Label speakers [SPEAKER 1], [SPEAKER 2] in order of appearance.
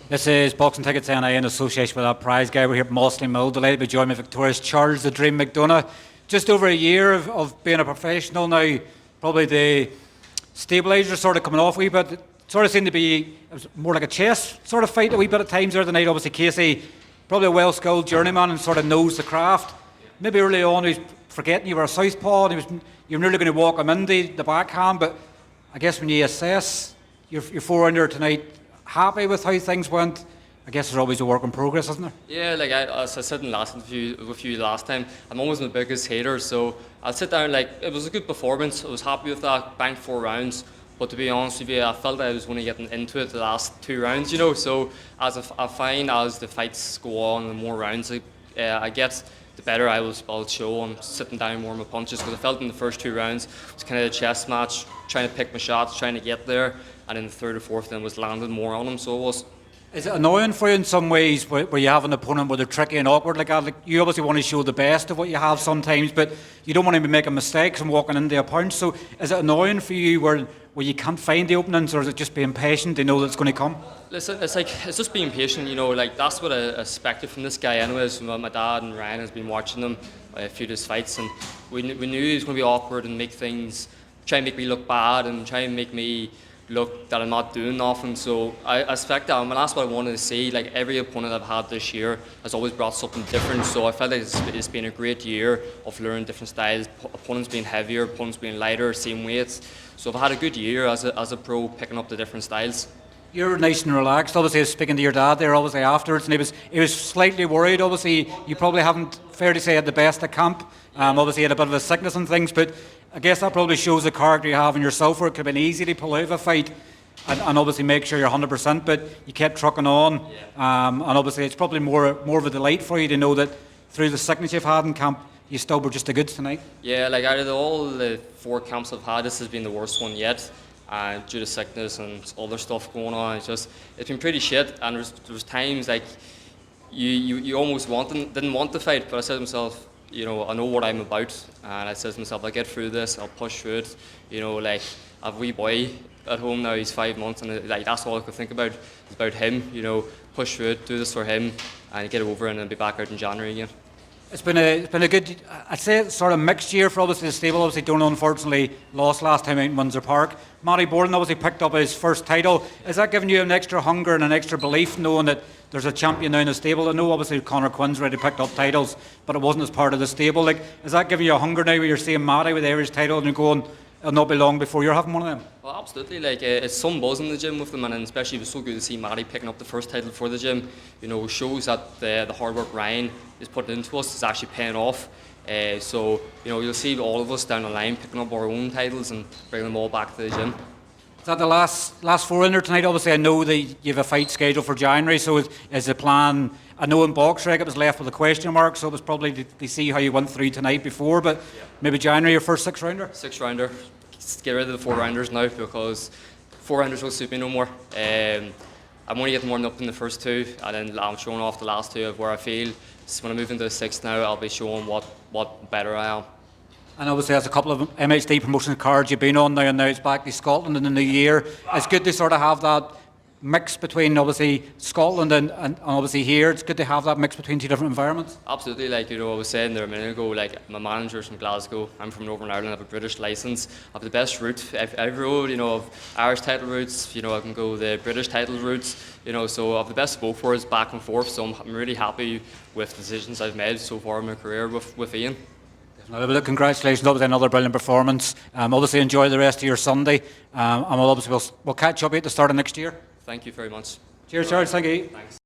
[SPEAKER 1] This is Boxing Tickets NI in association with our prize guy. We're here at Mossley Mill. Delighted to be joined by victorious Charles the Dream McDonagh. Just over a year of being a professional now, probably the stabiliser sort of coming off a wee bit. It sort of seemed to be, it was more like a chess sort of fight a wee bit at times there tonight. Obviously Casey, probably a well-skilled journeyman and sort of knows the craft. Maybe early on he was forgetting you were a southpaw and you were nearly going to walk him into the backhand, but I guess when you assess your four-under tonight, happy with how things went? I guess there's always a work in progress, isn't there?
[SPEAKER 2] Yeah, like as I said in last interview with you last time, I'm always my biggest hater, so I'll sit down, like, it was a good performance. I was happy with that, banked 4 rounds, but to be honest with you, I felt I was only getting into it the last 2 rounds, you know, so I find as the fights go on and more rounds I get, the better I'll show on sitting down more of my punches, because I felt in the first 2 rounds it was kind of a chess match, trying to pick my shots, trying to get there, and in the third or fourth then was landing more on them, so it was.
[SPEAKER 1] Is it annoying for you in some ways where you have an opponent where they're tricky and awkward like that? Like, you obviously want to show the best of what you have sometimes, but you don't want to be making mistakes and walking into a punch. So is it annoying for you where you can't find the openings, or is it just being patient to know that it's going to come?
[SPEAKER 2] Listen, it's just being patient, you know, like that's what I expected from this guy anyways. My dad and Ryan has been watching him a few of his fights, and we knew he was going to be awkward and make things, try and make me look bad and try and make me look that I'm not doing nothing, so I expect that, and that's what I wanted to see. Like, every opponent I've had this year has always brought something different, so I felt like it's been a great year of learning different styles, opponents being heavier, opponents being lighter, same weights, so I've had a good year as a pro, picking up the different styles.
[SPEAKER 1] You're nice and relaxed. Obviously, I was speaking to your dad there obviously afterwards, and he was slightly worried. Obviously, you probably haven't, fair to say, had the best at camp. Obviously, you had a bit of a sickness and things, but I guess that probably shows the character you have in yourself, where it could have been easy to pull out of a fight and obviously make sure you're 100%, but you kept trucking on. And obviously, it's probably more of a delight for you to know that through the sickness you've had in camp, you still were just the goods tonight.
[SPEAKER 2] Yeah, like out of all the 4 camps I've had, this has been the worst one yet. Due to sickness and other stuff going on, it's been pretty shit. And there was times like you almost didn't want to fight, but I said to myself, you know, I know what I'm about, and I said to myself, I'll get through this, I'll push through it. You know, like, I have a wee boy at home now, he's 5 months, and like that's all I could think about. It's about him, you know, push through it, do this for him, and get over it, and then be back out in January again.
[SPEAKER 1] It's been a good, I'd say it's sort of mixed year for obviously the stable. Obviously Donovan unfortunately lost last time out in Windsor Park. Matty Borden obviously picked up his first title. Is that giving you an extra hunger and an extra belief, knowing that there's a champion now in the stable? I know obviously Conor Quinn's already picked up titles, but it wasn't as part of the stable. Like, is that giving you a hunger now where you're seeing Matty with the Irish title and you're going, it'll not be long before you're having one of them?
[SPEAKER 2] Well, absolutely. Like, it's some buzz in the gym with them, and especially it was so good to see Matty picking up the first title for the gym. You know, shows that the hard work Ryan is putting into us is actually paying off. So, you know, you'll see all of us down the line picking up our own titles and bringing them all back to the gym.
[SPEAKER 1] Is that the last 4 in there tonight? Obviously, I know that you have a fight scheduled for January, so is the plan, I know in boxrec it was left with a question mark, so it was probably to see how you went through tonight before, but maybe January your first 6-rounder?
[SPEAKER 2] 6-rounder. Get rid of the 4-rounders now, because 4-rounders will suit me no more. I'm only getting warmed up in the first 2, and then I'm showing off the last 2 of where I feel. So when I move into the 6th now, I'll be showing what better I am.
[SPEAKER 1] And obviously there's a couple of MHD promotion cards you've been on now, and now it's back to Scotland in the new year. It's good to sort of have that mix between obviously Scotland and obviously here. It's good to have that mix between 2 different environments.
[SPEAKER 2] Absolutely, like, you know, I was saying there a minute ago, like, my manager's from Glasgow, I'm from Northern Ireland, I have a British licence, I have the best route I've rode, you know, of Irish title routes, you know, I can go the British title routes, you know, so I have the best of both worlds back and forth, so I'm really happy with the decisions I've made so far in my career with Ian.
[SPEAKER 1] Look, congratulations, obviously another brilliant performance. Obviously enjoy the rest of your Sunday, and we'll catch up at the start of next year.
[SPEAKER 2] Thank you very much.
[SPEAKER 1] Cheers, Charles. Thank you.
[SPEAKER 2] Thanks.